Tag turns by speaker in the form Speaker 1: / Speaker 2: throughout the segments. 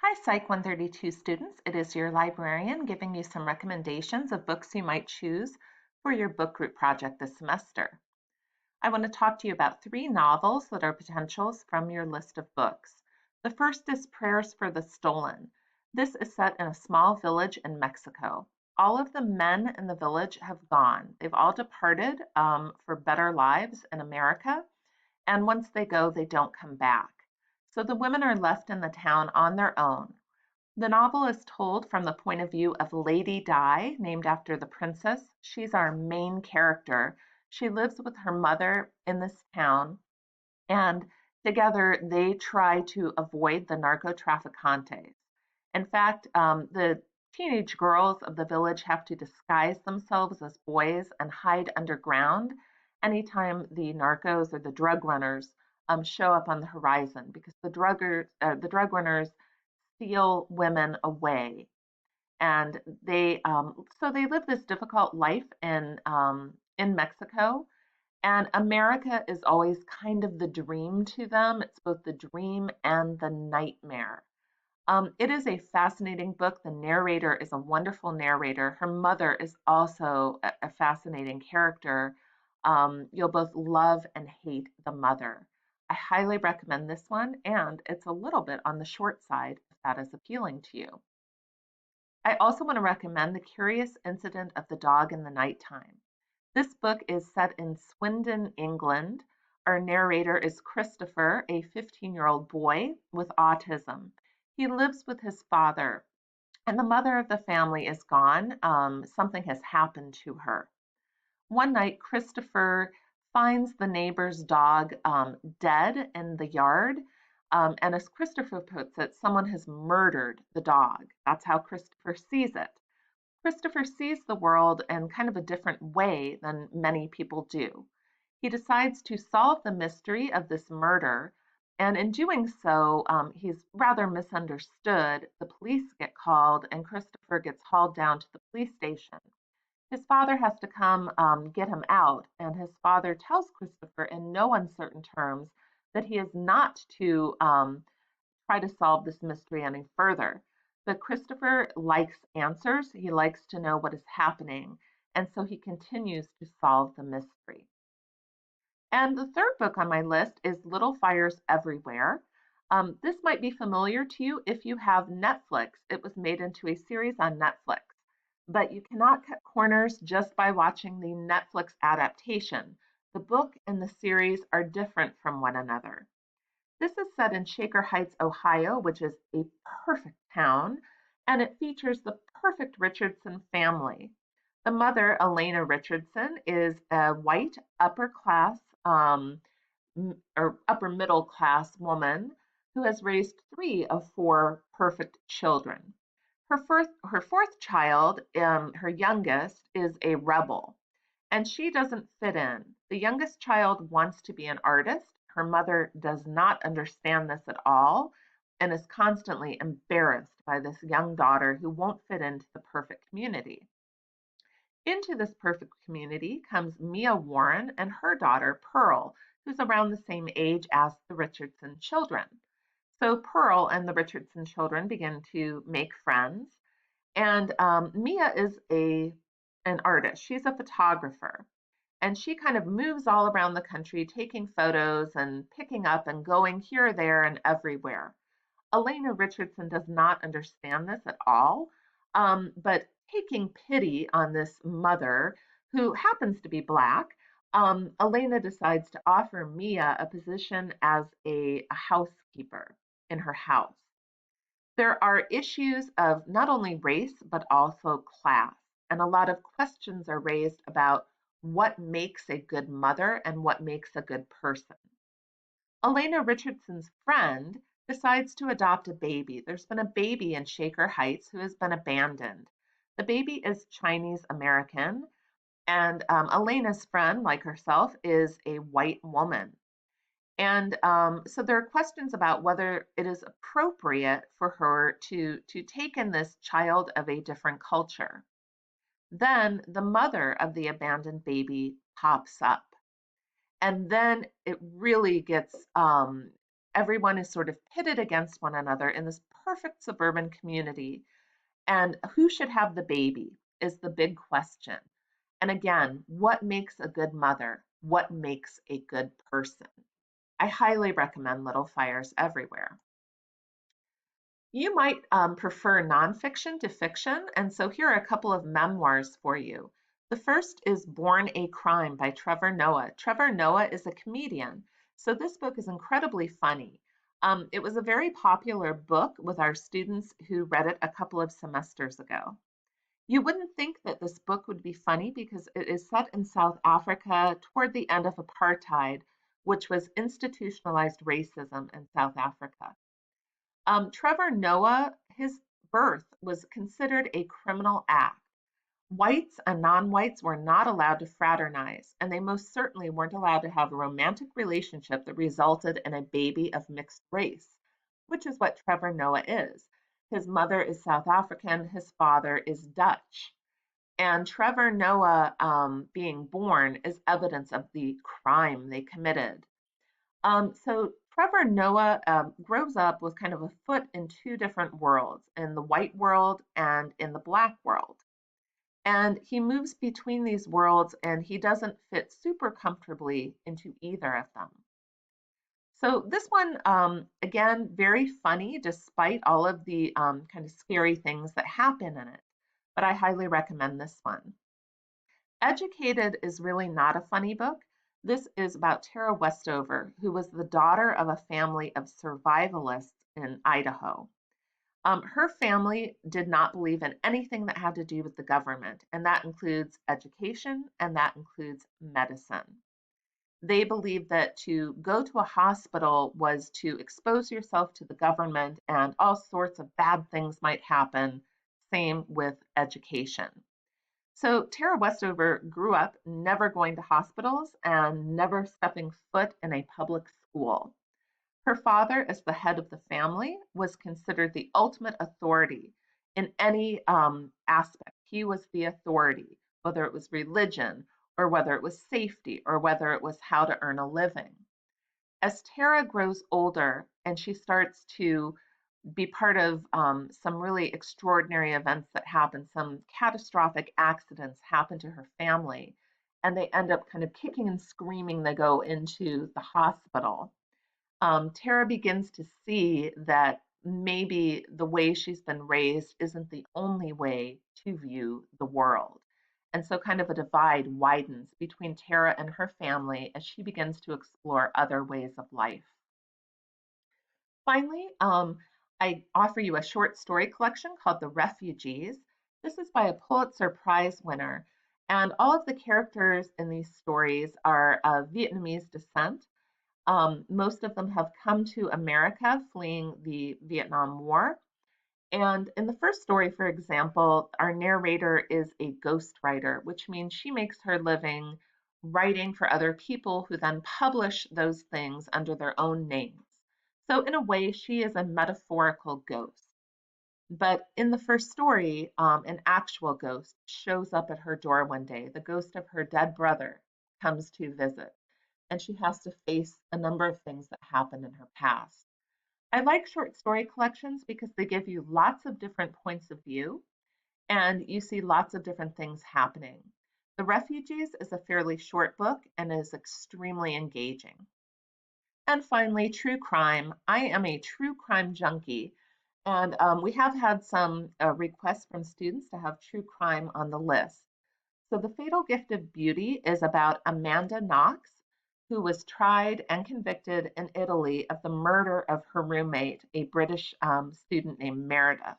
Speaker 1: Hi, Psych 132 students. It is your librarian giving you some recommendations of books you might choose for your book group project this semester. I want to talk to you about three novels that are potentials from your list of books. The first is Prayers for the Stolen. This is set in a small village in Mexico. All of the men in the village have gone. They've all departed for better lives in America, and once they go, they don't come back. So the women are left in the town on their own. The novel is told from the point of view of Lady Di, named after the princess. She's our main character. She lives with her mother in this town, and together they try to avoid the narco traficantes. In fact, the teenage girls of the village have to disguise themselves as boys and hide underground anytime the narcos or the drug runners show up on the horizon, because the drug runners steal women away, and they live this difficult life in Mexico. And America is always kind of the dream to them. It's both the dream and the nightmare. It is a fascinating book. The narrator is a wonderful narrator. Her mother is also a fascinating character. You'll both love and hate the mother. I highly recommend this one, and it's a little bit on the short side if that is appealing to you. I also want to recommend The Curious Incident of the Dog in the Nighttime. This book is set in Swindon, England. Our narrator is Christopher, a 15-year-old boy with autism. He lives with his father, and the mother of the family is gone. Something has happened to her. One night, Christopher finds the neighbor's dog dead in the yard. And as Christopher puts it, someone has murdered the dog. That's how Christopher sees it. Christopher sees the world in kind of a different way than many people do. He decides to solve the mystery of this murder, and in doing so, he's rather misunderstood. The police get called, and Christopher gets hauled down to the police station. His father has to come get him out, and his father tells Christopher in no uncertain terms that he is not to try to solve this mystery any further. But Christopher likes answers, he likes to know what is happening, and so he continues to solve the mystery. And the third book on my list is Little Fires Everywhere. This might be familiar to you if you have Netflix. It was made into a series on Netflix, but you cannot cut corners just by watching the Netflix adaptation. The book and the series are different from one another. This is set in Shaker Heights, Ohio, which is a perfect town, and it features the perfect Richardson family. The mother, Elena Richardson, is a white upper class or upper middle class woman who has raised three of four perfect children. Her fourth child, her youngest, is a rebel, and she doesn't fit in. The youngest child wants to be an artist. Her mother does not understand this at all and is constantly embarrassed by this young daughter who won't fit into the perfect community. Into this perfect community comes Mia Warren and her daughter, Pearl, who's around the same age as the Richardson children. So Pearl and the Richardson children begin to make friends, and Mia is an artist. She's a photographer, and she kind of moves all around the country taking photos and picking up and going here, there, and everywhere. Elena Richardson does not understand this at all, but taking pity on this mother who happens to be Black, Elena decides to offer Mia a position as a housekeeper in her house. There are issues of not only race, but also class, and a lot of questions are raised about what makes a good mother and what makes a good person. Elena Richardson's friend decides to adopt a baby. There's been a baby in Shaker Heights who has been abandoned. The baby is Chinese American, and Elena's friend, like herself, is a white woman. And so there are questions about whether it is appropriate for her to take in this child of a different culture. Then the mother of the abandoned baby pops up. And then it really gets everyone is sort of pitted against one another in this perfect suburban community. And who should have the baby is the big question. And again, what makes a good mother? What makes a good person? I highly recommend Little Fires Everywhere. You might prefer nonfiction to fiction, and so here are a couple of memoirs for you. The first is Born a Crime by Trevor Noah. Trevor Noah is a comedian, so this book is incredibly funny. It was a very popular book with our students who read it a couple of semesters ago. You wouldn't think that this book would be funny because it is set in South Africa toward the end of apartheid, which was institutionalized racism in South Africa. Trevor Noah, his birth was considered a criminal act. Whites and non-whites were not allowed to fraternize, and they most certainly weren't allowed to have a romantic relationship that resulted in a baby of mixed race, which is what Trevor Noah is. His mother is South African, his father is Dutch. And Trevor Noah being born is evidence of the crime they committed. So Trevor Noah grows up with kind of a foot in two different worlds, in the white world and in the black world. And he moves between these worlds and he doesn't fit super comfortably into either of them. So this one, again, very funny despite all of the kind of scary things that happen in it. But I highly recommend this one. Educated is really not a funny book. This is about Tara Westover, who was the daughter of a family of survivalists in Idaho. Her family did not believe in anything that had to do with the government, and that includes education and that includes medicine. They believed that to go to a hospital was to expose yourself to the government and all sorts of bad things might happen. Same with education. So Tara Westover grew up never going to hospitals and never stepping foot in a public school. Her father, as the head of the family, was considered the ultimate authority in any aspect. He was the authority, whether it was religion or whether it was safety or whether it was how to earn a living. As Tara grows older and she starts to be part of some really extraordinary events that happen, some catastrophic accidents happen to her family, and they end up kind of kicking and screaming. They go into the hospital. Tara begins to see that maybe the way she's been raised isn't the only way to view the world. And so, kind of a divide widens between Tara and her family as she begins to explore other ways of life. Finally, I offer you a short story collection called The Refugees. This is by a Pulitzer Prize winner, and all of the characters in these stories are of Vietnamese descent. Most of them have come to America fleeing the Vietnam War. And in the first story, for example, our narrator is a ghostwriter, which means she makes her living writing for other people who then publish those things under their own names. So, in a way, she is a metaphorical ghost. But in the first story, an actual ghost shows up at her door one day. The ghost of her dead brother comes to visit, and she has to face a number of things that happened in her past. I like short story collections because they give you lots of different points of view and you see lots of different things happening. The Refugees is a fairly short book and is extremely engaging. And finally, true crime. I am a true crime junkie, and we have had some requests from students to have true crime on the list. So, The Fatal Gift of Beauty is about Amanda Knox, who was tried and convicted in Italy of the murder of her roommate, a British student named Meredith.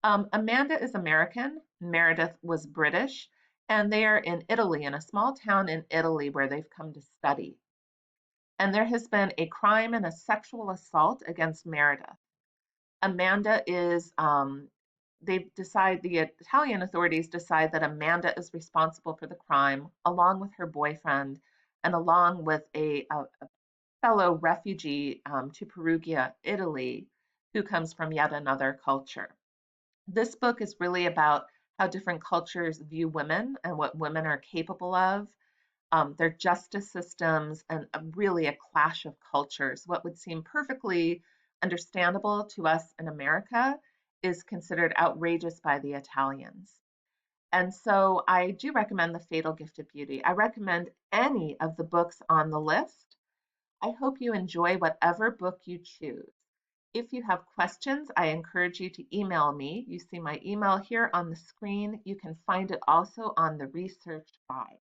Speaker 1: Amanda is American, Meredith was British, and they are in Italy, in a small town in Italy where they've come to study. And there has been a crime and a sexual assault against Meredith. Amanda is, the Italian authorities decide that Amanda is responsible for the crime, along with her boyfriend and along with a fellow refugee to Perugia, Italy, who comes from yet another culture. This book is really about how different cultures view women and what women are capable of. their justice systems, and really a clash of cultures. What would seem perfectly understandable to us in America is considered outrageous by the Italians. And so I do recommend The Fatal Gift of Beauty. I recommend any of the books on the list. I hope you enjoy whatever book you choose. If you have questions, I encourage you to email me. You see my email here on the screen. You can find it also on the research guide.